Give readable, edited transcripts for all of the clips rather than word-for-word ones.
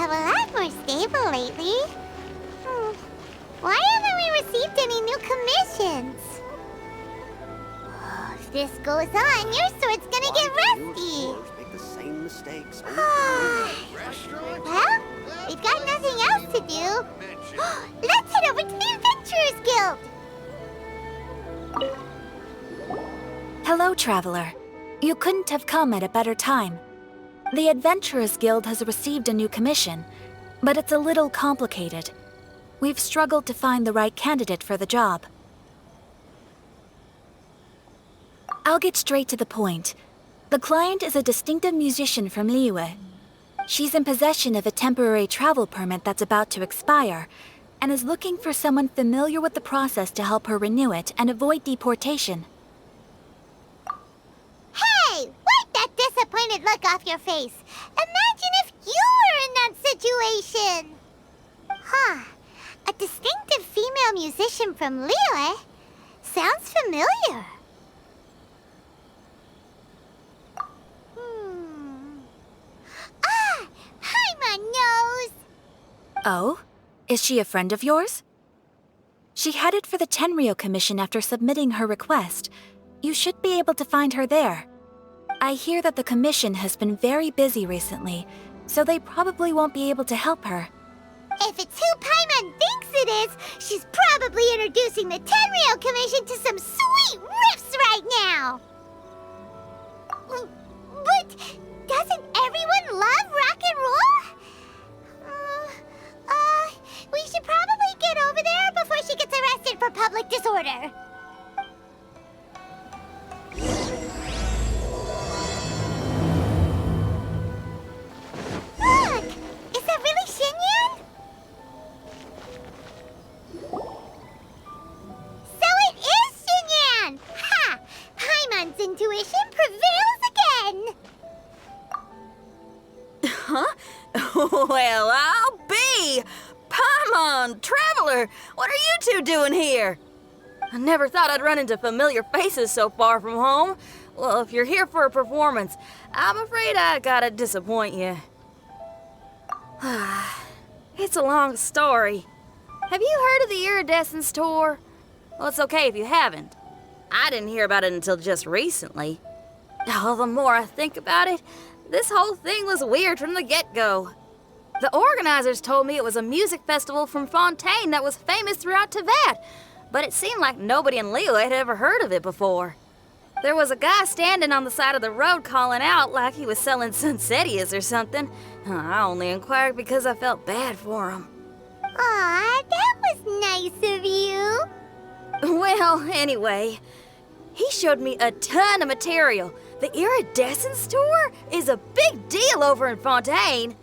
become a lot more stable lately. Why haven't we received any new commissions? If this goes on, your sword's gonna get rusty. Make the same mistakes. Well, we've got nothing else to do. Let's head over to the Adventurers Guild. Hello, traveler. You couldn't have come at a better time. The Adventurers Guild has received a new commission, but it's a little complicated. We've struggled to find the right candidate for the job. I'll get straight to the point. The client is a distinctive musician from Liyue. She's in possession of a temporary travel permit that's about to expire, and is looking for someone familiar with the process to help her renew it and avoid deportation. Hey! Wipe that disappointed look off your face! Imagine if you were in that situation! Huh. A distinctive female musician from Liyue? Sounds familiar. Paimon knows! Oh? Is she a friend of yours? She headed for the Tenryou commission after submitting her request. You should be able to find her there. I hear that the commission has been very busy recently, so they probably won't be able to help her. If it's who Paimon thinks it is, she's probably introducing the Tenryou commission to some sweet riffs right now! But doesn't everyone love rock and roll? We should probably get over there before she gets arrested for public disorder. Look! Is that really Xinyan? So it is Xinyan! Ha! Paimon's intuition prevails again! Huh? Well, I'll be! Paimon, Traveler, what are you two doing here? I never thought I'd run into familiar faces so far from home. Well, if you're here for a performance, I'm afraid I gotta disappoint you. It's a long story. Have you heard of the Iridescence tour? Well, it's okay if you haven't. I didn't hear about it until just recently. Oh, the more I think about it, this whole thing was weird from the get-go. The organizers told me it was a music festival from Fontaine that was famous throughout Teyvat, but it seemed like nobody in Liyue had ever heard of it before. There was a guy standing on the side of the road calling out like he was selling Sunsetias or something. I only inquired because I felt bad for him. Aw, that was nice of you. Well, anyway, he showed me a ton of material. The Iridescence tour is a big deal over in Fontaine.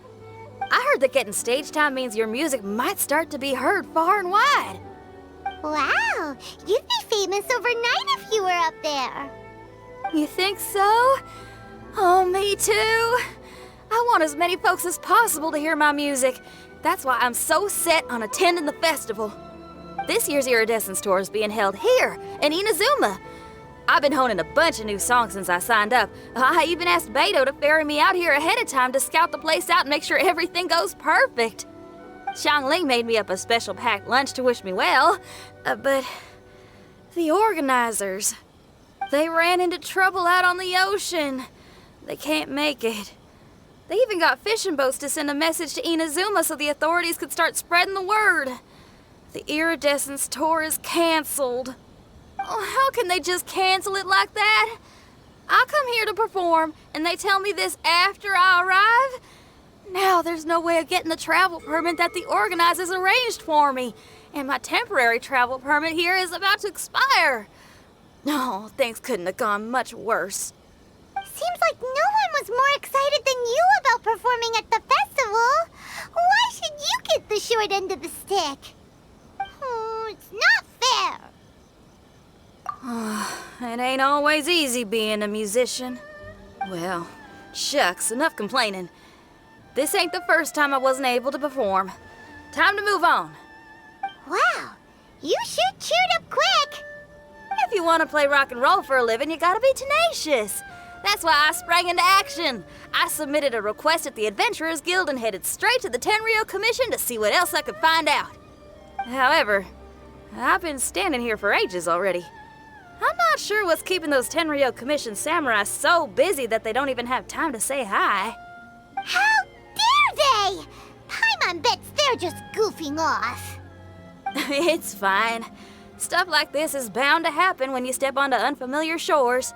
I heard that getting stage time means your music might start to be heard far and wide. Wow, you'd be famous overnight if you were up there. You think so? Oh, me too. I want as many folks as possible to hear my music. That's why I'm so set on attending the festival. This year's Iridescence tour is being held here in Inazuma. I've been honing a bunch of new songs since I signed up. I even asked Beto to ferry me out here ahead of time to scout the place out and make sure everything goes perfect. Xiangling made me up a special packed lunch to wish me well, but the organizers, they ran into trouble out on the ocean. They can't make it. They even got fishing boats to send a message to Inazuma so the authorities could start spreading the word. The Iridescence tour is canceled. Oh, how can they just cancel it like that? I come here to perform, and they tell me this after I arrive? Now there's no way of getting the travel permit that the organizers arranged for me, and my temporary travel permit here is about to expire. No, things couldn't have gone much worse. Seems like no one was more excited than you about performing at the festival. Why should you get the short end of the stick? It's not fair. It ain't always easy being a musician. Well, shucks, enough complaining. This ain't the first time I wasn't able to perform. Time to move on. Wow, you sure cheered up quick. If you want to play rock and roll for a living, you gotta be tenacious. That's why I sprang into action. I submitted a request at the Adventurers Guild and headed straight to the Tenryou Commission to see what else I could find out. However, I've been standing here for ages already. I'm not sure what's keeping those Tenryou Commission samurai so busy that they don't even have time to say hi. How dare they! Paimon bets they're just goofing off. It's fine. Stuff like this is bound to happen when you step onto unfamiliar shores.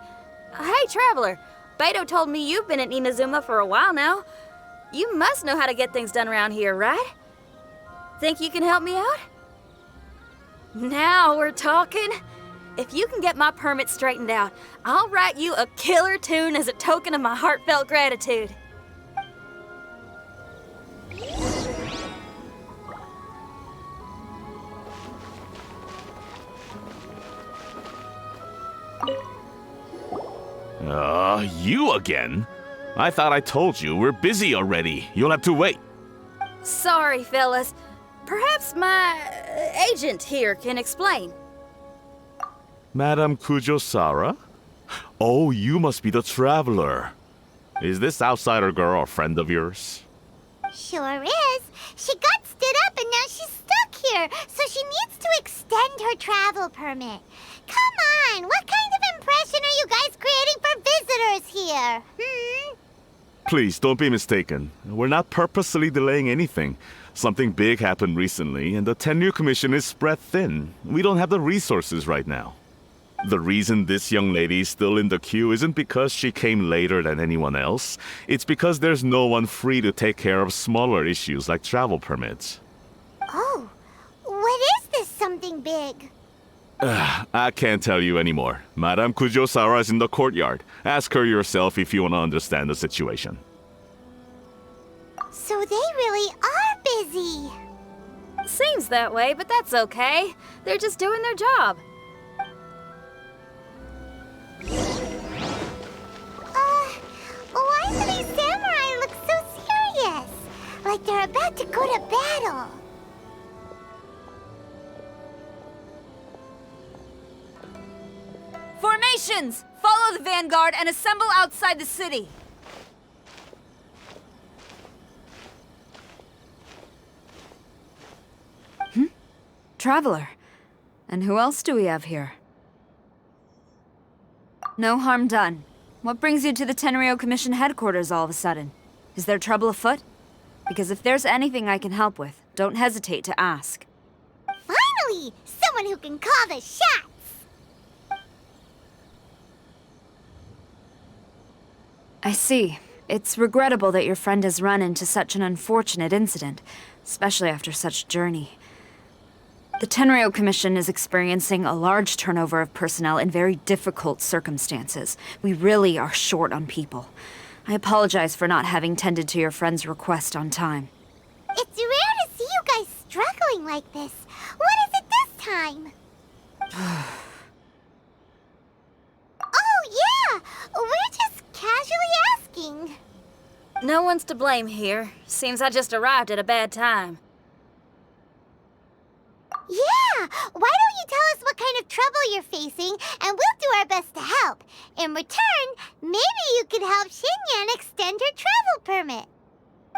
Hey, Traveler, Beto told me you've been in Inazuma for a while now. You must know how to get things done around here, right? Think you can help me out? Now we're talking. If you can get my permit straightened out, I'll write you a killer tune as a token of my heartfelt gratitude. You again? I thought I told you, we're busy already. You'll have to wait. Sorry, fellas. Perhaps my agent here can explain. Madam Kujou Sara? Oh, you must be the traveler. Is this outsider girl a friend of yours? Sure is. She got stood up and now she's stuck here, so she needs to extend her travel permit. Come on, what kind of impression are you guys creating for visitors here? Please, don't be mistaken. We're not purposely delaying anything. Something big happened recently, and the Tenryou Commission is spread thin. We don't have the resources right now. The reason this young lady is still in the queue isn't because she came later than anyone else. It's because there's no one free to take care of smaller issues like travel permits. Oh, what is this something big? I can't tell you anymore. Madame Kujou Sara is in the courtyard. Ask her yourself if you want to understand the situation. So they really are busy. Seems that way, but that's okay. They're just doing their job. Why do these samurai look so serious? Like they're about to go to battle. Formations! Follow the vanguard and assemble outside the city. Traveler. And who else do we have here? No harm done. What brings you to the Tenryou Commission headquarters all of a sudden? Is there trouble afoot? Because if there's anything I can help with, don't hesitate to ask. Finally! Someone who can call the shots! I see. It's regrettable that your friend has run into such an unfortunate incident, especially after such a journey. The Tenryou Commission is experiencing a large turnover of personnel in very difficult circumstances. We really are short on people. I apologize for not having tended to your friend's request on time. It's rare to see you guys struggling like this. What is it this time? Oh, yeah! We're just casually asking. No one's to blame here. Seems I just arrived at a bad time. Yeah! Why don't you tell us what kind of trouble you're facing, and we'll do our best to help. In return, maybe you could help Xinyan extend her travel permit.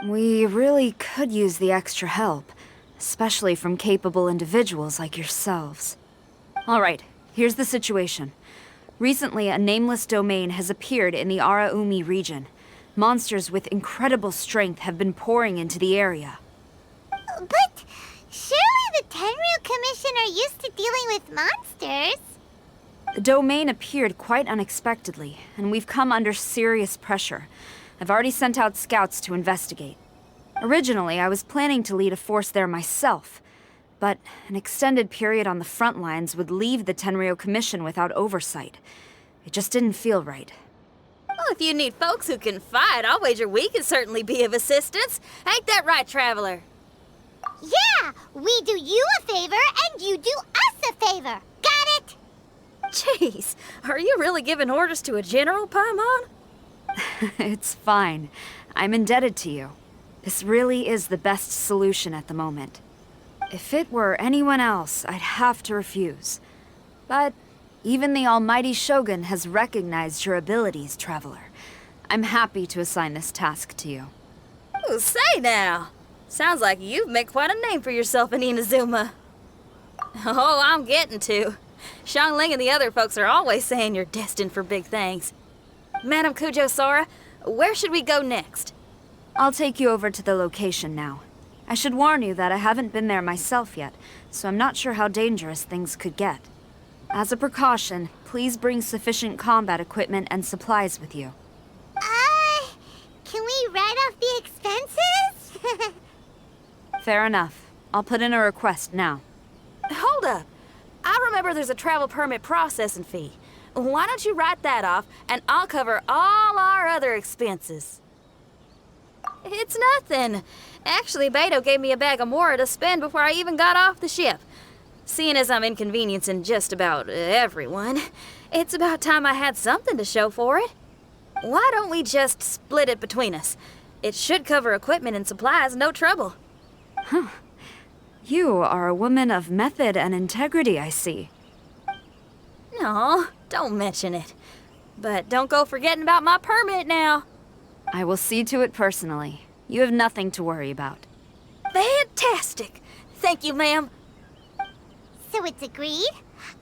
We really could use the extra help, especially from capable individuals like yourselves. All right, here's the situation. Recently, a nameless domain has appeared in the Araumi region. Monsters with incredible strength have been pouring into the area. But surely the Tenryou Commission are used to dealing with monsters. The domain appeared quite unexpectedly, and we've come under serious pressure. I've already sent out scouts to investigate. Originally, I was planning to lead a force there myself, but an extended period on the front lines would leave the Tenryou Commission without oversight. It just didn't feel right. Well, if you need folks who can fight, I'll wager we can certainly be of assistance. Ain't that right, Traveler? Yeah! We do you a favor, and you do us a favor. Got it? Jeez, are you really giving orders to a general, Paimon? It's fine. I'm indebted to you. This really is the best solution at the moment. If it were anyone else, I'd have to refuse. But Even the almighty Shogun has recognized your abilities, Traveler. I'm happy to assign this task to you. Ooh, say now. Sounds like you've made quite a name for yourself in Inazuma. Oh, I'm getting to. Xiangling and the other folks are always saying you're destined for big things. Madam Kujou, Sara, where should we go next? I'll take you over to the location now. I should warn you that I haven't been there myself yet, so I'm not sure how dangerous things could get. As a precaution, please bring sufficient combat equipment and supplies with you. Can we write off the expenses? Fair enough. I'll put in a request now. Hold up. I remember there's a travel permit processing fee. Why don't you write that off, and I'll cover all our other expenses? It's nothing. Actually, Beto gave me a bag of Mora to spend before I even got off the ship. Seeing as I'm inconveniencing just about everyone, it's about time I had something to show for it. Why don't we just split it between us? It should cover equipment and supplies, no trouble. You are a woman of method and integrity, I see. No, don't mention it. But don't go forgetting about my permit now. I will see to it personally. You have nothing to worry about. Fantastic. Thank you, ma'am. So it's agreed?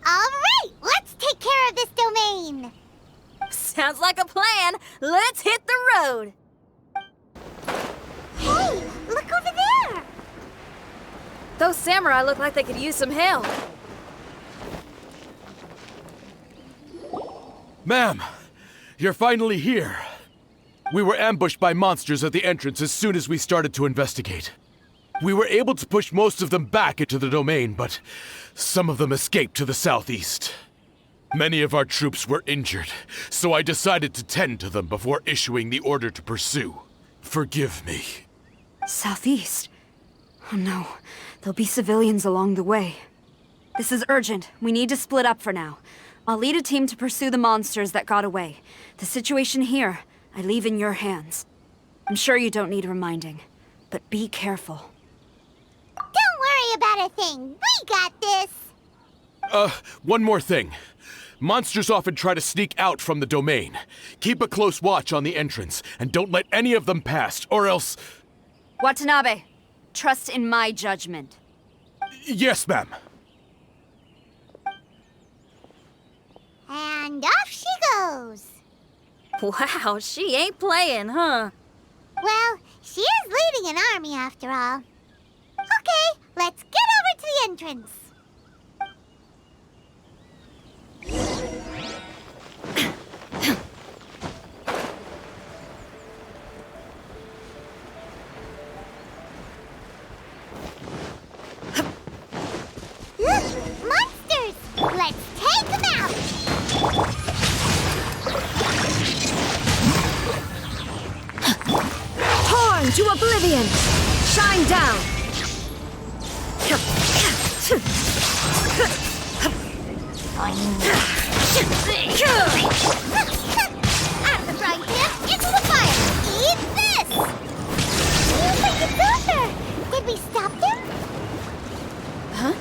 Alright, let's take care of this domain! Sounds like a plan. Let's hit the road. Hey, look over there! Those samurai look like they could use some help. Ma'am, you're finally here. We were ambushed by monsters at the entrance as soon as we started to investigate. We were able to push most of them back into the domain, but some of them escaped to the southeast. Many of our troops were injured, so I decided to tend to them before issuing the order to pursue. Forgive me. Southeast? Oh no, there'll be civilians along the way. This is urgent. We need to split up for now. I'll lead a team to pursue the monsters that got away. The situation here, I leave in your hands. I'm sure you don't need reminding, but be careful. Don't worry about a thing. We got this. One more thing. Monsters often try to sneak out from the domain. Keep a close watch on the entrance, and don't let any of them pass, or else... Watanabe, trust in my judgment. Yes, ma'am. And off she goes. Wow, she ain't playing, huh? Well, she is leading an army after all. Okay, let's get over to the entrance. Look, monsters! Let's take them out! Torn to oblivion! Shine down! Out of the frying pan, into the fire! Eat this! Seems like it's over! Did we stop them? Huh?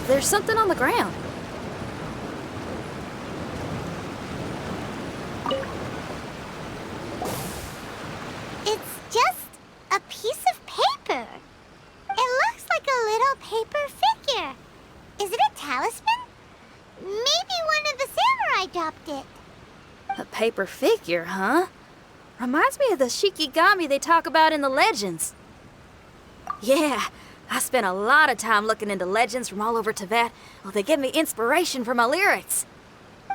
There's something on the ground. It's just a piece of paper. It looks like a little paper figure. Is it a talisman? Maybe one of the samurai dropped it. A paper figure, huh? Reminds me of the Shikigami they talk about in the legends. Yeah, I spent a lot of time looking into legends from all over Tibet. Well, they give me inspiration for my lyrics.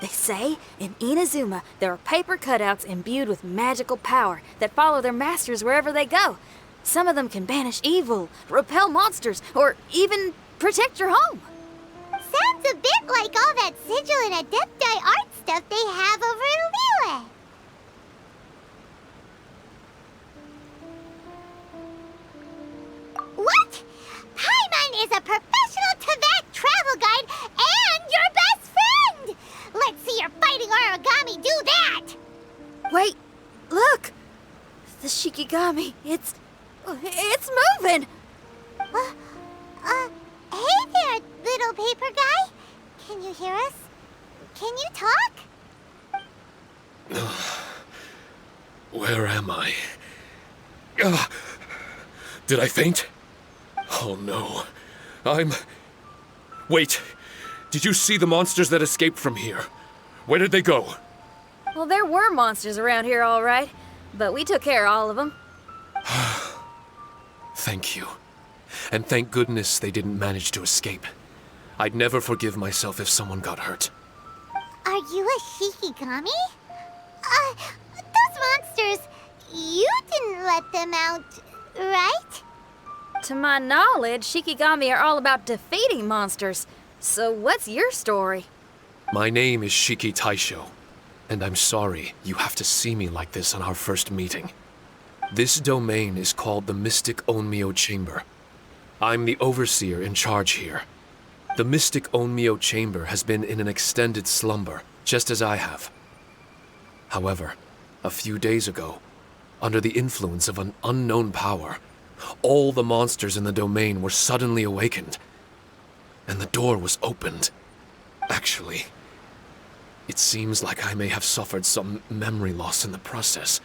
They say in Inazuma there are paper cutouts imbued with magical power that follow their masters wherever they go. Some of them can banish evil, repel monsters, or even protect your home. Sounds a bit like all that sigil and adepti art stuff they have over in Liyue. What? Paimon is a professional Tibet travel guide and your best friend! Let's see your fighting origami do that! Wait, look! The Shikigami, it's moving! Hey there, little paper guy. Can you hear us? Can you talk? Where am I? Did I faint? Oh no. Wait! Did you see the monsters that escaped from here? Where did they go? Well, there were monsters around here, all right. But we took care of all of them. Thank you. And thank goodness they didn't manage to escape. I'd never forgive myself if someone got hurt. Are you a Shikigami? Those monsters, you didn't let them out, right? To my knowledge, Shikigami are all about defeating monsters. So what's your story? My name is Shiki Taishou, and I'm sorry you have to see me like this on our first meeting. This domain is called the Mystic Onmyou Chamber. I'm the overseer in charge here. The Mystic Onmyou Chamber has been in an extended slumber, just as I have. However, a few days ago, under the influence of an unknown power, all the monsters in the domain were suddenly awakened, and the door was opened. Actually, it seems like I may have suffered some memory loss in the process.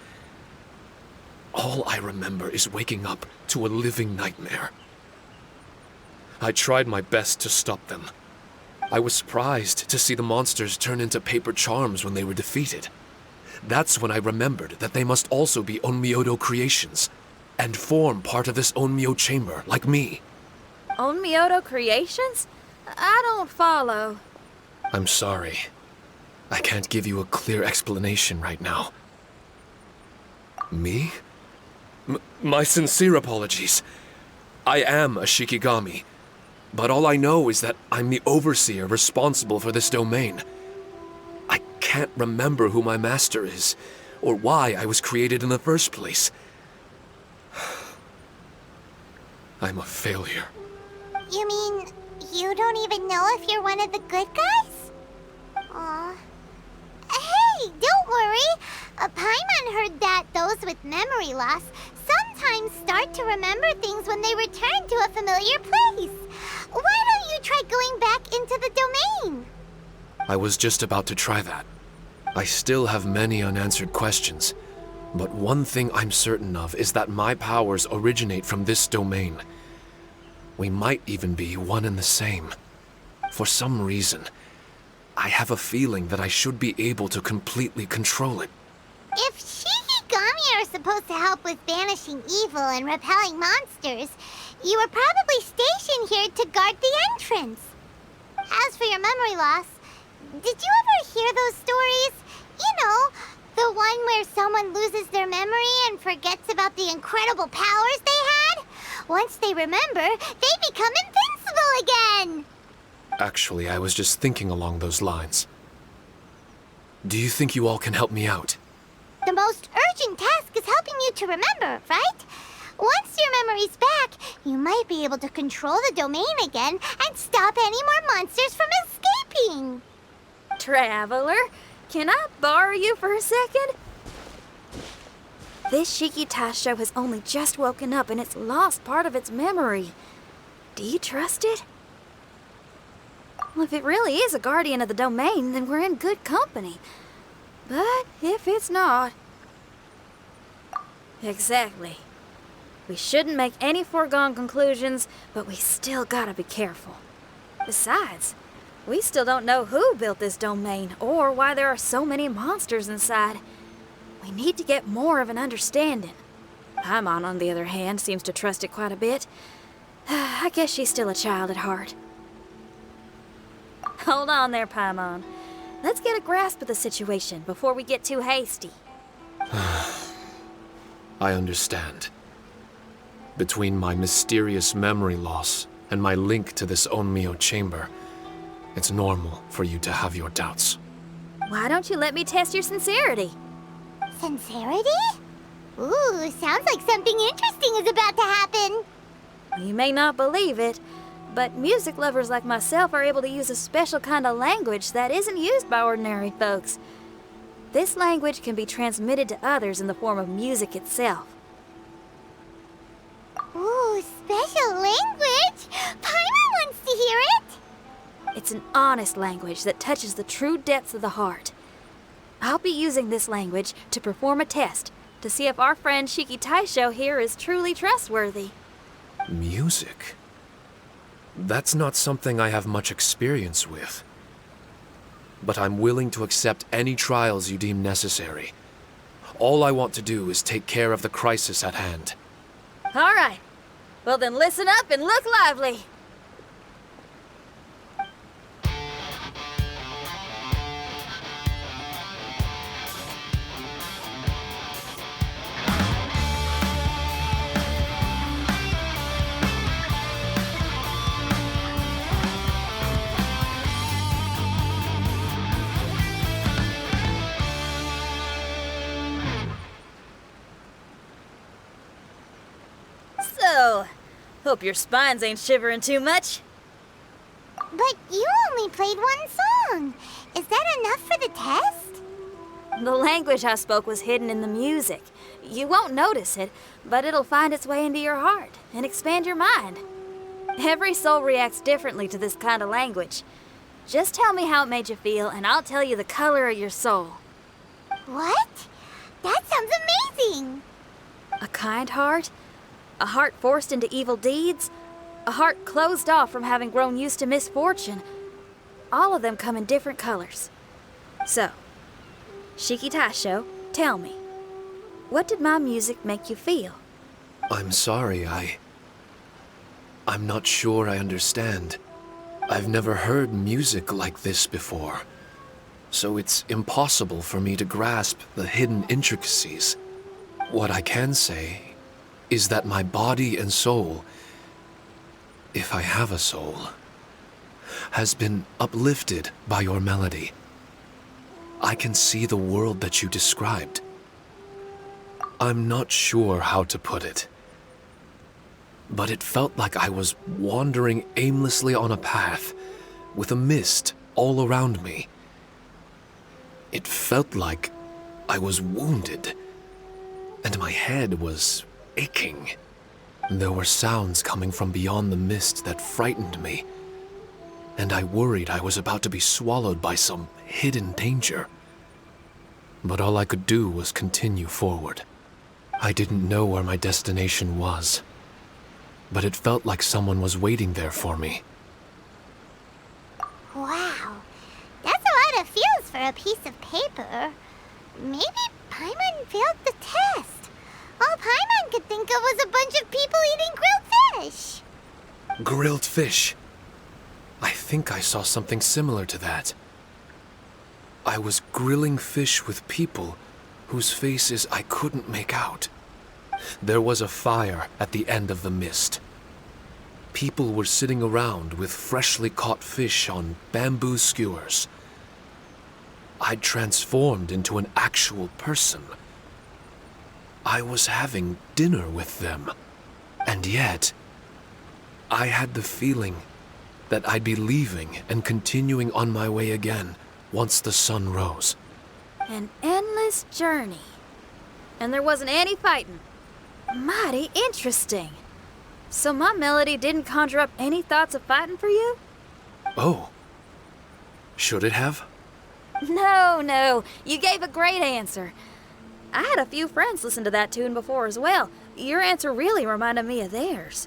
All I remember is waking up to a living nightmare. I tried my best to stop them. I was surprised to see the monsters turn into paper charms when they were defeated. That's when I remembered that they must also be Onmyodo creations, and form part of this Onmyou chamber, like me. Onmyodo creations? I don't follow. I'm sorry. I can't give you a clear explanation right now. Me? My sincere apologies. I am a Shikigami, but all I know is that I'm the overseer responsible for this domain. I can't remember who my master is, or why I was created in the first place. I'm a failure. You mean you don't even know if you're one of the good guys? Aw. Hey, don't worry. Paimon heard that those with memory loss sometimes start to remember things when they return to a familiar place. Why don't you try going back into the domain? I was just about to try that. I still have many unanswered questions, but one thing I'm certain of is that my powers originate from this domain. We might even be one and the same. For some reason, I have a feeling that I should be able to completely control it. If Shikigami are supposed to help with banishing evil and repelling monsters, you were probably stationed here to guard the entrance. As for your memory loss, did you ever hear those stories? You know, the one where someone loses their memory and forgets about the incredible powers they had? Once they remember, they become invincible again! Actually, I was just thinking along those lines. Do you think you all can help me out? The most urgent task is helping you to remember, right? Once your memory's back, you might be able to control the domain again and stop any more monsters from escaping. Traveler, can I borrow you for a second? This Shiki Taishou has only just woken up and it's lost part of its memory. Do you trust it? Well, if it really is a guardian of the domain, then we're in good company. But if it's not... Exactly. We shouldn't make any foregone conclusions, but we still gotta be careful. Besides, we still don't know who built this domain or why there are so many monsters inside. We need to get more of an understanding. Paimon, on the other hand, seems to trust it quite a bit. I guess she's still a child at heart. Hold on there, Paimon. Let's get a grasp of the situation before we get too hasty. I understand. Between my mysterious memory loss and my link to this Onmyou chamber, it's normal for you to have your doubts. Why don't you let me test your sincerity? Sincerity? Ooh, sounds like something interesting is about to happen. You may not believe it, but music lovers like myself are able to use a special kind of language that isn't used by ordinary folks. This language can be transmitted to others in the form of music itself. Ooh, special language! Paimon wants to hear it! It's It's an honest language that touches the true depths of the heart. I'll be using this language to perform a test to see if our friend Shiki Taishou here is truly trustworthy. Music? That's not something I have much experience with. But I'm willing to accept any trials you deem necessary. All I want to do is take care of the crisis at hand. All right. Well then listen up and look lively. So, hope your spines ain't shivering too much. But you only played one song. Is that enough for the test? The language I spoke was hidden in the music. You won't notice it, but it'll find its way into your heart and expand your mind. Every soul reacts differently to this kind of language. Just tell me how it made you feel, and I'll tell you the color of your soul. What? That sounds amazing! A kind heart? A heart forced into evil deeds? A heart closed off from having grown used to misfortune? All of them come in different colors. So, Shiki Taishou, tell me, what did my music make you feel? I'm sorry, I'm not sure I understand. I've never heard music like this before, so it's impossible for me to grasp the hidden intricacies. What I can say is that my body and soul, if I have a soul, has been uplifted by your melody. I can see the world that you described. I'm not sure how to put it, but it felt like I was wandering aimlessly on a path with a mist all around me. It felt like I was wounded, and my head was aching. There were sounds coming from beyond the mist that frightened me, and I worried I was about to be swallowed by some hidden danger. But all I could do was continue forward. I didn't know where my destination was, but it felt like someone was waiting there for me. Wow, that's a lot of feels for a piece of paper. Maybe Paimon failed the test. All Paimon could think of was a bunch of people eating grilled fish. Grilled fish? I think I saw something similar to that. I was grilling fish with people whose faces I couldn't make out. There was a fire at the end of the mist. People were sitting around with freshly caught fish on bamboo skewers. I'd transformed into an actual person. I was having dinner with them. And yet, I had the feeling that I'd be leaving and continuing on my way again once the sun rose. An endless journey. And there wasn't any fighting. Mighty interesting. So my melody didn't conjure up any thoughts of fighting for you? Oh. Should it have? No. You gave a great answer. I had a few friends listen to that tune before as well. Your answer really reminded me of theirs.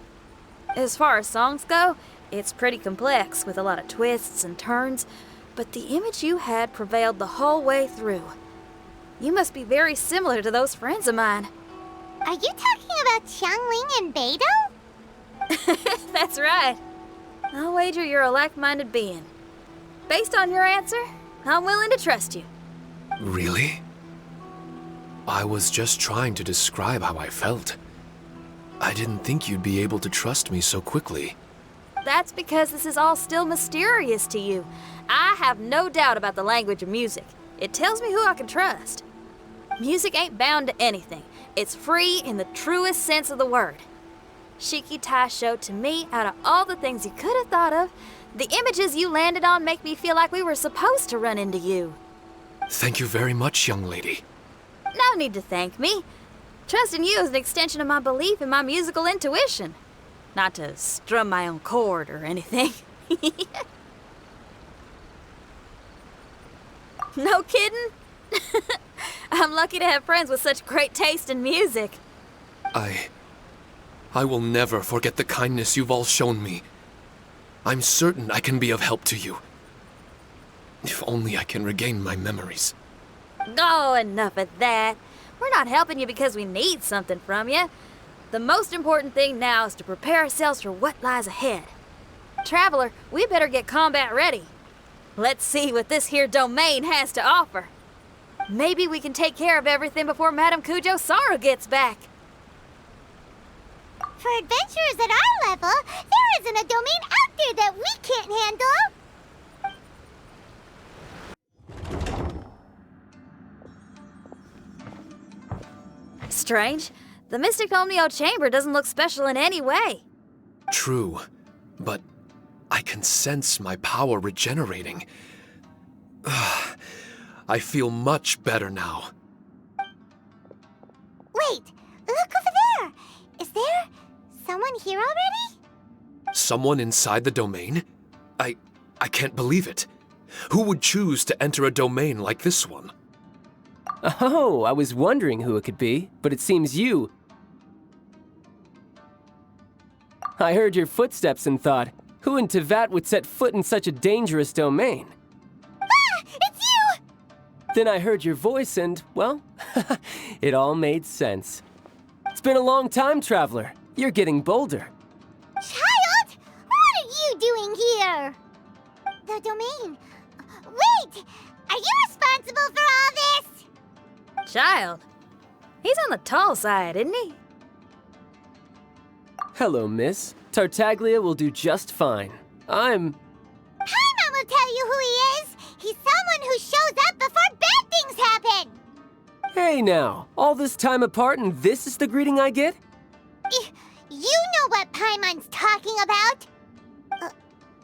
As far as songs go, it's pretty complex with a lot of twists and turns, but the image you had prevailed the whole way through. You must be very similar to those friends of mine. Are you talking about Xiangling and Beidou? That's right. I'll wager you're a like-minded being. Based on your answer, I'm willing to trust you. Really? I was just trying to describe how I felt. I didn't think you'd be able to trust me so quickly. That's because this is all still mysterious to you. I have no doubt about the language of music. It tells me who I can trust. Music ain't bound to anything. It's free in the truest sense of the word. Shiki Taishou, to me, out of all the things you could have thought of, the images you landed on make me feel like we were supposed to run into you. Thank you very much, young lady. No need to thank me. Trusting you is an extension of my belief in my musical intuition. Not to strum my own chord or anything. No kidding? I'm lucky to have friends with such great taste in music. I will never forget the kindness you've all shown me. I'm certain I can be of help to you. If only I can regain my memories. Oh, enough of that. We're not helping you because we need something from you. The most important thing now is to prepare ourselves for what lies ahead. Traveler, we better get combat ready. Let's see what this here domain has to offer. Maybe we can take care of everything before Madame Kujou Sara gets back. For adventurers at our level, there isn't a domain out there that we can't handle. Strange. The Mystic Onmyou Chamber doesn't look special in any way. True, but I can sense my power regenerating. I feel much better now. Wait, look over there. Is there someone here already? Someone inside the domain? I can't believe it. Who would choose to enter a domain like this one? Oh, I was wondering who it could be, but it seems you. I heard your footsteps and thought, who in Tevat would set foot in such a dangerous domain? Ah, it's you! Then I heard your voice and, well, it all made sense. It's been a long time, Traveler. You're getting bolder. Child, what are you doing here? The domain. Wait, are you responsible for all this? Child. He's on the tall side, isn't he? Hello, miss. Tartaglia will do just fine. Paimon will tell you who he is. He's someone who shows up before bad things happen. Hey now, all this time apart and this is the greeting I get? You know what Paimon's talking about.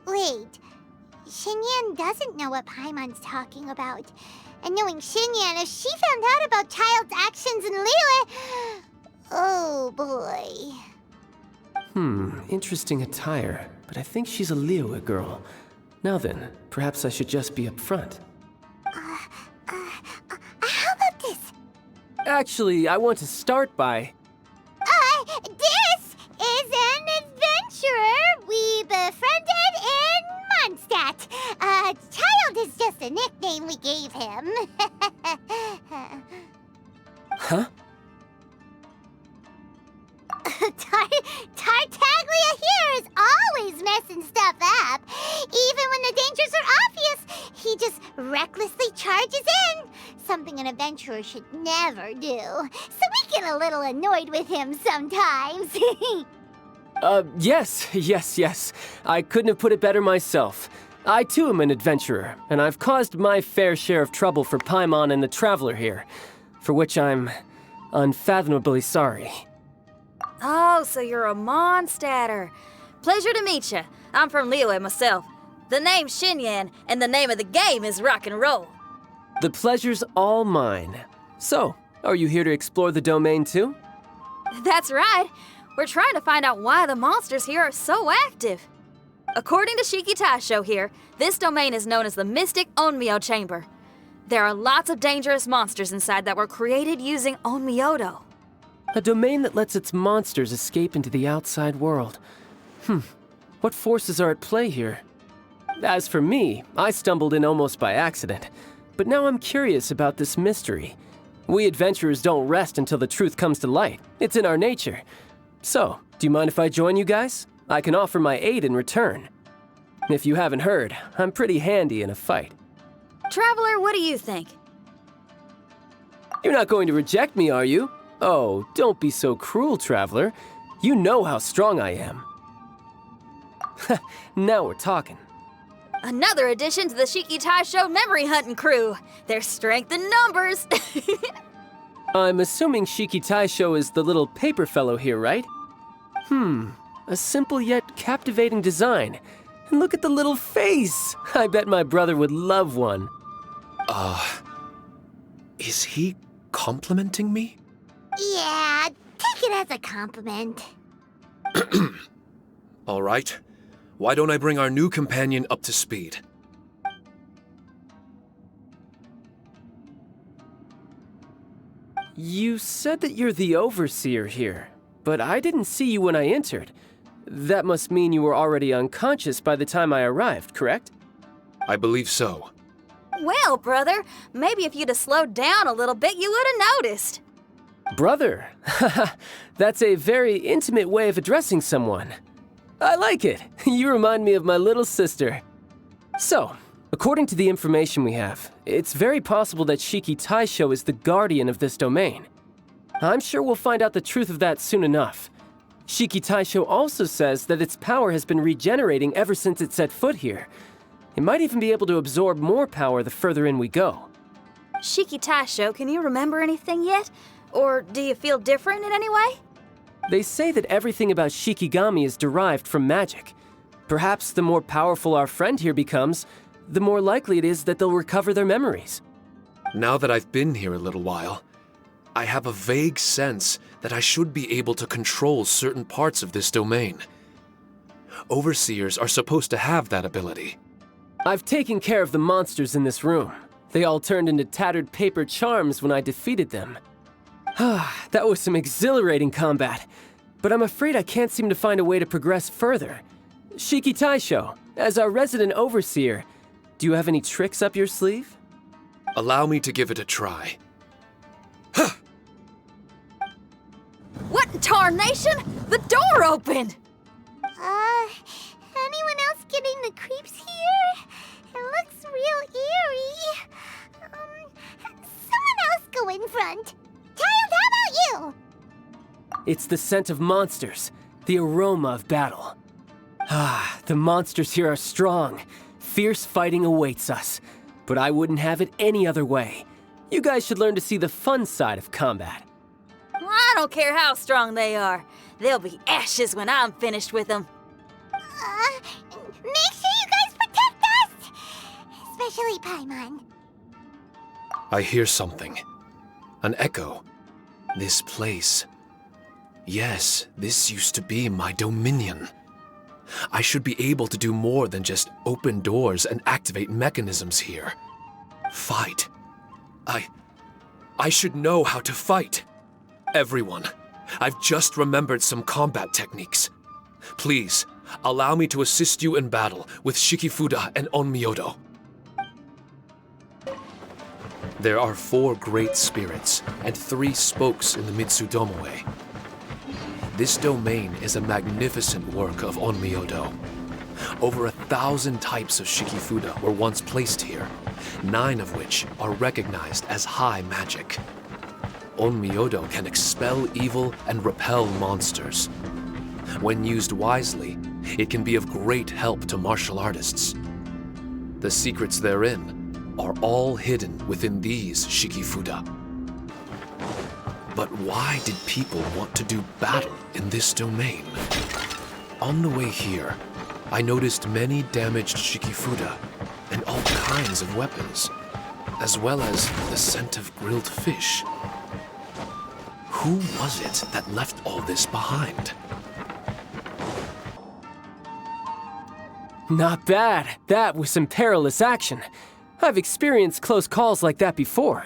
Wait. Xinyan doesn't know what Paimon's talking about. And knowing Xinyan, if she found out about Childe's actions in Liyue... Oh, boy. Interesting attire, but I think she's a Liyue girl. Now then, perhaps I should just be upfront. How about this? Actually, I want to start by... This is an adventurer we befriended in Mondstadt. Child is just a nickname we gave him. Huh? Tartaglia here is always messing stuff up. Even when the dangers are obvious, he just recklessly charges in. Something an adventurer should never do. So we get a little annoyed with him sometimes. Yes. I couldn't have put it better myself. I too am an adventurer, and I've caused my fair share of trouble for Paimon and the Traveler here, for which I'm unfathomably sorry. Oh, so you're a Mondstadter. Pleasure to meet you. I'm from Liyue myself. The name's Xinyan, and the name of the game is rock and roll. The pleasure's all mine. So, are you here to explore the domain too? That's right. We're trying to find out why the monsters here are so active. According to Shiki Taishou here, this domain is known as the Mystic Onmyou Chamber. There are lots of dangerous monsters inside that were created using Onmyodo. A domain that lets its monsters escape into the outside world. What forces are at play here? As for me, I stumbled in almost by accident. But now I'm curious about this mystery. We adventurers don't rest until the truth comes to light. It's in our nature. So, do you mind if I join you guys? I can offer my aid in return. If you haven't heard, I'm pretty handy in a fight. Traveler, what do you think? You're not going to reject me, are you? Oh, don't be so cruel, Traveler. You know how strong I am. Now we're talking. Another addition to the Shiki Taishou memory hunting crew. There's strength in numbers. I'm assuming Shiki Taishou is the little paper fellow here, right? A simple yet captivating design. And look at the little face! I bet my brother would love one. Is he complimenting me? Yeah, take it as a compliment. All right. Why don't I bring our new companion up to speed? You said that you're the overseer here, but I didn't see you when I entered. That must mean you were already unconscious by the time I arrived, correct? I believe so. Well, brother, maybe if you'd have slowed down a little bit, you would have noticed. Brother? That's a very intimate way of addressing someone. I like it. You remind me of my little sister. So, according to the information we have, it's very possible that Shiki Taishou is the guardian of this domain. I'm sure we'll find out the truth of that soon enough. Shiki Taishou also says that its power has been regenerating ever since it set foot here. It might even be able to absorb more power the further in we go. Shiki Taishou, can you remember anything yet? Or do you feel different in any way? They say that everything about Shikigami is derived from magic. Perhaps the more powerful our friend here becomes, the more likely it is that they'll recover their memories. Now that I've been here a little while, I have a vague sense that I should be able to control certain parts of this domain. Overseers are supposed to have that ability. I've taken care of the monsters in this room. They all turned into tattered paper charms when I defeated them. That was some exhilarating combat, but I'm afraid I can't seem to find a way to progress further. Shiki Taishou, as our resident overseer, do you have any tricks up your sleeve? Allow me to give it a try. What in tarnation? The door opened! Anyone else getting the creeps here? It looks real eerie. Someone else go in front. Child, how about you? It's the scent of monsters, the aroma of battle. The monsters here are strong. Fierce fighting awaits us, but I wouldn't have it any other way. You guys should learn to see the fun side of combat. I don't care how strong they are. They'll be ashes when I'm finished with them. Make sure you guys protect us! Especially Paimon. I hear something. An echo. This place. Yes, this used to be my dominion. I should be able to do more than just open doors and activate mechanisms here. Fight. I should know how to fight. Everyone, I've just remembered some combat techniques. Please, allow me to assist you in battle with Shikifuda and Onmyou. There are 4 great spirits and 3 spokes in the Mitsudomoe. This domain is a magnificent work of Onmyou. Over 1,000 types of Shikifuda were once placed here, 9 of which are recognized as high magic. Onmyou can expel evil and repel monsters. When used wisely, it can be of great help to martial artists. The secrets therein are all hidden within these Shikifuda. But why did people want to do battle in this domain? On the way here, I noticed many damaged Shikifuda and all kinds of weapons, as well as the scent of grilled fish. Who was it that left all this behind? Not bad. That was some perilous action. I've experienced close calls like that before.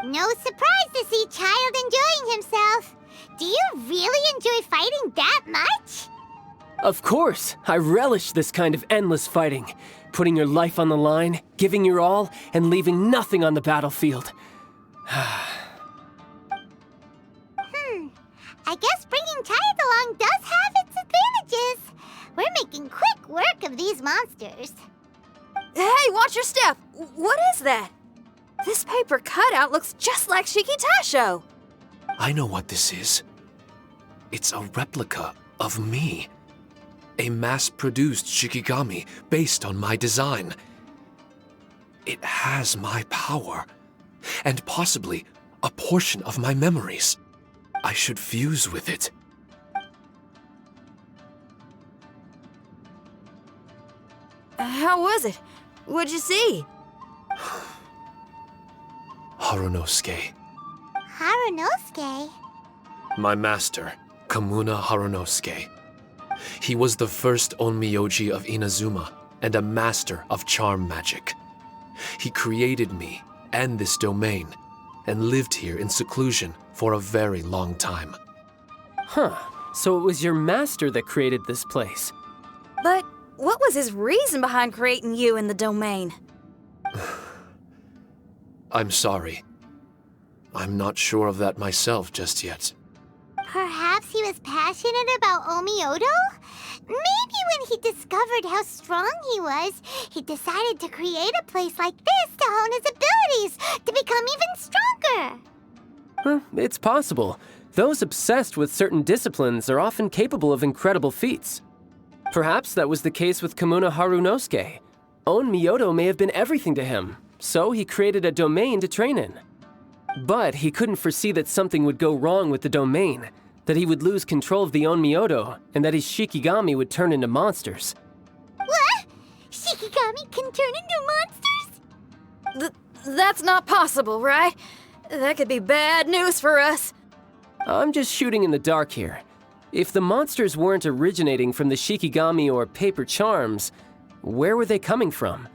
No surprise to see Child enjoying himself. Do you really enjoy fighting that much? Of course. I relish this kind of endless fighting. Putting your life on the line, giving your all, and leaving nothing on the battlefield. I guess bringing Child along does have its advantages. We're making quick work of these monsters. Hey, watch your step! What is that? This paper cutout looks just like Shiki Taishou. I know what this is. It's a replica of me. A mass-produced Shikigami based on my design. It has my power, and possibly a portion of my memories. I should fuse with it. How was it? What'd you see? Harunosuke. Harunosuke? My master, Kamuna Harunosuke. He was the first Onmyoji of Inazuma and a master of charm magic. He created me and this domain, and lived here in seclusion for a very long time. Huh. So it was your master that created this place. But what was his reason behind creating you in the domain? I'm sorry. I'm not sure of that myself just yet. Perhaps he was passionate about Omiodo? Maybe when he discovered how strong he was, he decided to create a place like this to hone his abilities, to become even stronger. It's possible. Those obsessed with certain disciplines are often capable of incredible feats. Perhaps that was the case with Kamuna Harunosuke. Onmyou may have been everything to him, so he created a domain to train in. But he couldn't foresee that something would go wrong with the domain, that he would lose control of the Onmyou, and that his Shikigami would turn into monsters. What? Shikigami can turn into monsters? That's not possible, right? That could be bad news for us. I'm just shooting in the dark here. If the monsters weren't originating from the Shikigami or paper charms, where were they coming from?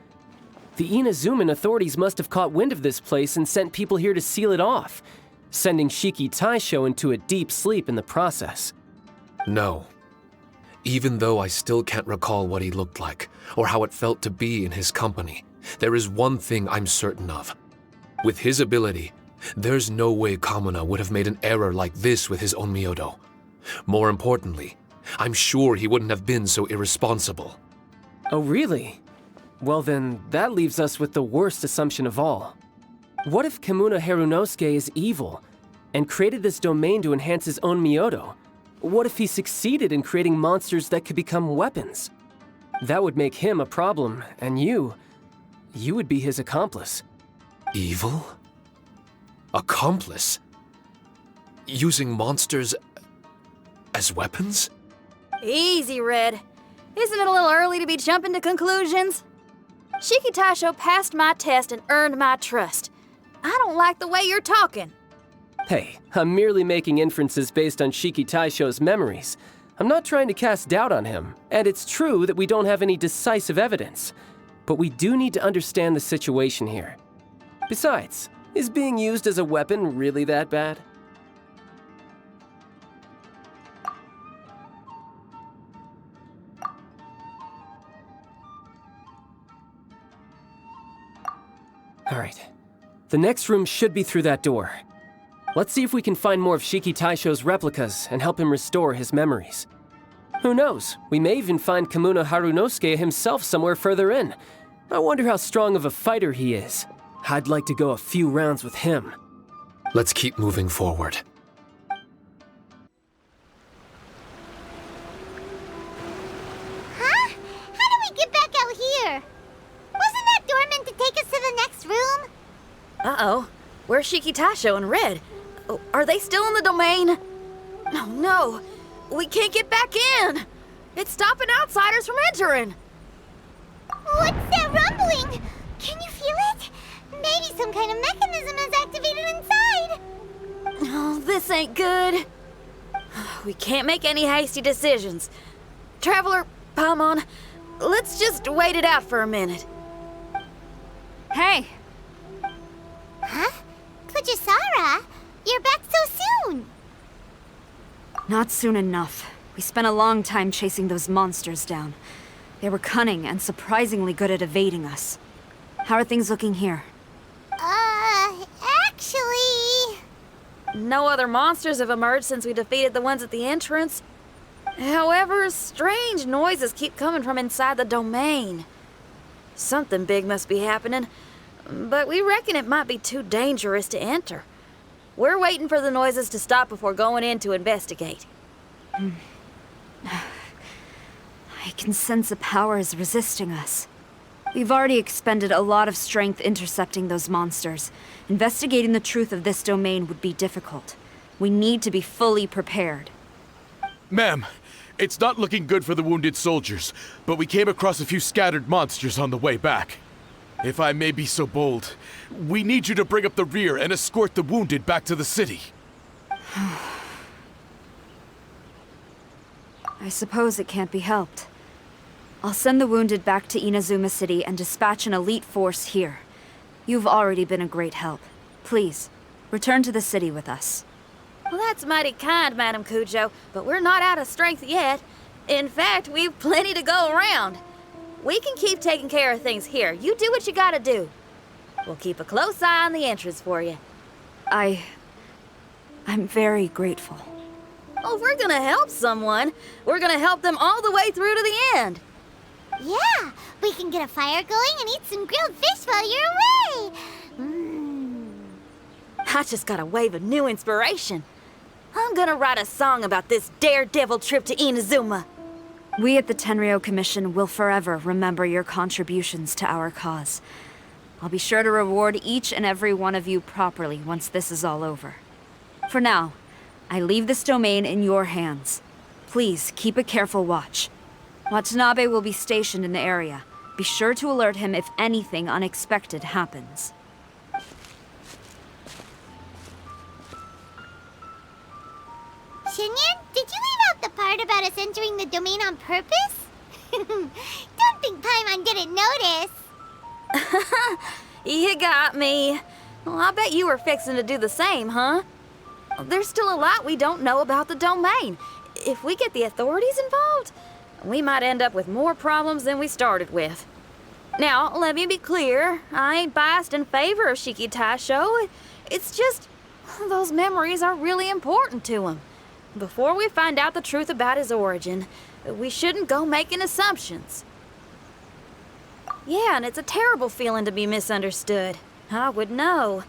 The Inazuman authorities must have caught wind of this place and sent people here to seal it off, sending Shiki Taishou into a deep sleep in the process. No. Even though I still can't recall what he looked like, or how it felt to be in his company, there is one thing I'm certain of. With his ability, there's no way Kamuna would have made an error like this with his Onmyou. More importantly, I'm sure he wouldn't have been so irresponsible. Oh, really? Well then, that leaves us with the worst assumption of all. What if Kamuna Harunosuke is evil, and created this domain to enhance his Onmyou? What if he succeeded in creating monsters that could become weapons? That would make him a problem, and you would be his accomplice. Evil? Accomplice? Using monsters as weapons? Easy, Red. Isn't it a little early to be jumping to conclusions? Shiki Taishou passed my test and earned my trust. I don't like the way you're talking. Hey, I'm merely making inferences based on Shiki Taishou's memories. I'm not trying to cast doubt on him, and it's true that we don't have any decisive evidence. But we do need to understand the situation here. Besides, is being used as a weapon really that bad? Alright, the next room should be through that door. Let's see if we can find more of Shiki Taishou's replicas and help him restore his memories. Who knows, we may even find Kamuna Harunosuke himself somewhere further in. I wonder how strong of a fighter he is. I'd like to go a few rounds with him. Let's keep moving forward. Huh? How do we get back out here? Wasn't that door meant to take us to the next room? Uh-oh. Where's Shiki Taishou and Red? Oh, are they still in the domain? Oh, no. We can't get back in. It's stopping outsiders from entering. What's that rumbling? Can you feel it? Maybe some kind of mechanism is activated inside. Oh, this ain't good. We can't make any hasty decisions. Traveler, Paimon, let's just wait it out for a minute. Hey! Huh? Kujou Sara, you're back so soon. Not soon enough. We spent a long time chasing those monsters down. They were cunning and surprisingly good at evading us. How are things looking here? Actually... No other monsters have emerged since we defeated the ones at the entrance. However, strange noises keep coming from inside the domain. Something big must be happening, but we reckon it might be too dangerous to enter. We're waiting for the noises to stop before going in to investigate. I can sense a power is resisting us. We've already expended a lot of strength intercepting those monsters. Investigating the truth of this domain would be difficult. We need to be fully prepared. Ma'am, it's not looking good for the wounded soldiers, but we came across a few scattered monsters on the way back. If I may be so bold, we need you to bring up the rear and escort the wounded back to the city. I suppose it can't be helped. I'll send the wounded back to Inazuma City and dispatch an elite force here. You've already been a great help. Please, Return to the city with us. Well, that's mighty kind, Madam Kujou, but we're not out of strength yet. In fact, we've plenty to go around. We can keep taking care of things here. You do what you gotta do. We'll keep a close eye on the entrance for you. I'm very grateful. Oh, if we're gonna help someone, we're gonna help them all the way through to the end. Yeah, we can get a fire going and eat some grilled fish while you're away. I just got a wave of new inspiration. I'm gonna write a song about this daredevil trip to Inazuma. We at the Tenryou Commission will forever remember your contributions to our cause. I'll be sure to reward each and every one of you properly once this is all over. For now, I leave this domain in your hands. Please keep a careful watch. Watanabe will be stationed in the area. Be sure to alert him if anything unexpected happens. Xinyan, did you leave out the part about us entering the domain on purpose? Don't think Paimon didn't notice. You got me. Well, I bet you were fixing to do the same, huh? There's still a lot we don't know about the domain. If we get the authorities involved, we might end up with more problems than we started with. Now, let me be clear. I ain't biased in favor of Shiki Taishou. It's just, those memories are really important to him. Before we find out the truth about his origin, we shouldn't go making assumptions. Yeah, and it's a terrible feeling to be misunderstood. I would know.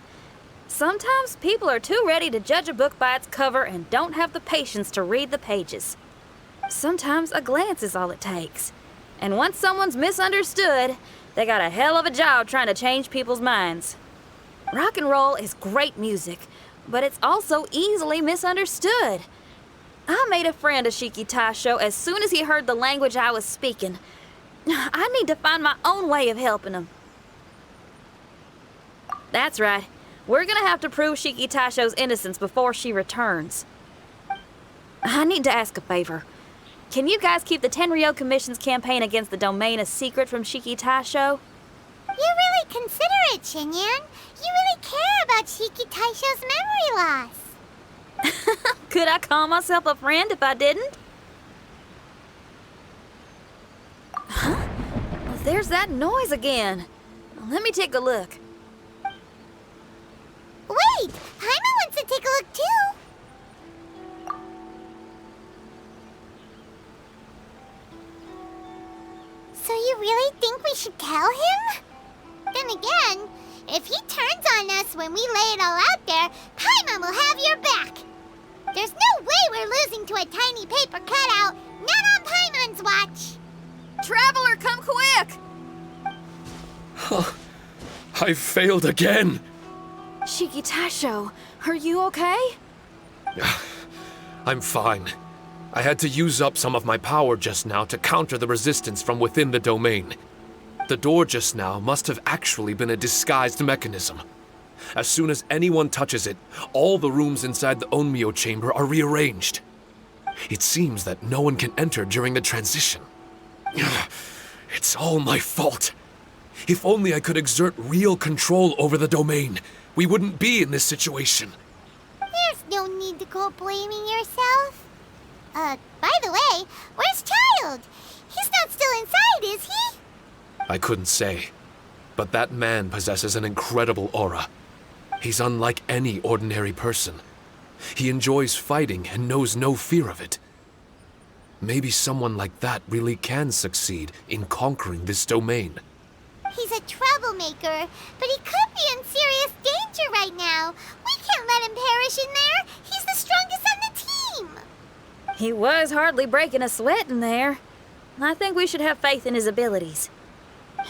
Sometimes people are too ready to judge a book by its cover and don't have the patience to read the pages. Sometimes a glance is all it takes. And once someone's misunderstood, they got a hell of a job trying to change people's minds. Rock and roll is great music, but it's also easily misunderstood. I made a friend of Shiki Taishou as soon as he heard the language I was speaking. I need to find my own way of helping him. That's right. We're gonna have to prove Shiki Taishou's innocence before she returns. I need to ask a favor. Can you guys keep the Tenryou Commission's campaign against the domain a secret from Shiki Taishou? You're really considerate, Xinyan. You really care about Shiki Taishou's memory loss. Could I call myself a friend if I didn't? Huh? Well, there's that noise again. Let me take a look. Wait! Paimon wants to take a look too! So you really think we should tell him? Then again, if he turns on us when we lay it all out there, Paimon will have your back! There's no way we're losing to a tiny paper cutout, not on Paimon's watch! Traveler, come quick! I failed again! Shiki Taishou, are you okay? I'm fine. I had to use up some of my power just now to counter the resistance from within the domain. The door just now must have actually been a disguised mechanism. As soon as anyone touches it, all the rooms inside the Onmyou chamber are rearranged. It seems that no one can enter during the transition. It's all my fault. If only I could exert real control over the domain, we wouldn't be in this situation. There's no need to go blaming yourself. By the way, where's Childe? He's not still inside, is he? I couldn't say, but that man possesses an incredible aura. He's unlike any ordinary person. He enjoys fighting and knows no fear of it. Maybe someone like that really can succeed in conquering this domain. He's a troublemaker, but he could be in serious danger right now. We can't let him perish in there. He's the strongest on the team. He was hardly breaking a sweat in there. I think we should have faith in his abilities.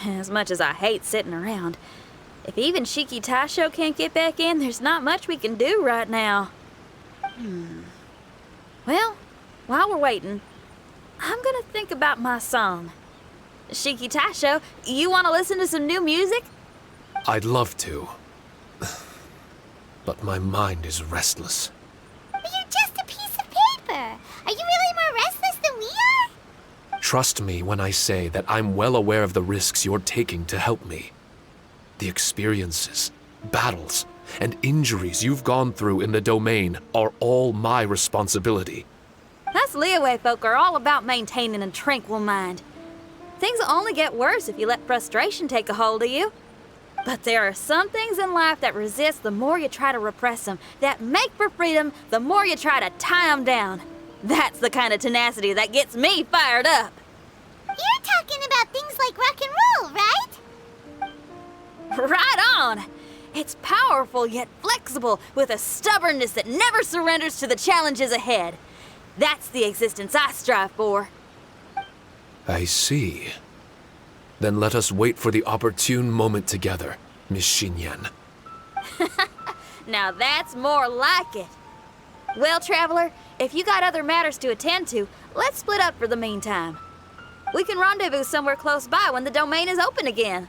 As much as I hate sitting around, if even Shiki Taishou can't get back in, there's not much we can do right now. Well, while we're waiting, I'm gonna think about my song. Shiki Taishou, you want to listen to some new music? I'd love to. But my mind is restless. But you're just a piece of paper. Are you really more restless than we are? Trust me when I say that I'm well aware of the risks you're taking to help me. The experiences, battles, and injuries you've gone through in the domain are all my responsibility. Us Liyue folk are all about maintaining a tranquil mind. Things will only get worse if you let frustration take a hold of you. But there are some things in life that resist the more you try to repress them, that make for freedom the more you try to tie them down. That's the kind of tenacity that gets me fired up. You're talking about things like rock and roll, right? Right on! It's powerful yet flexible, with a stubbornness that never surrenders to the challenges ahead. That's the existence I strive for. I see. Then let us wait for the opportune moment together, Miss Xinyan. Now that's more like it. Well, Traveler, if you got other matters to attend to, let's split up for the meantime. We can rendezvous somewhere close by when the domain is open again.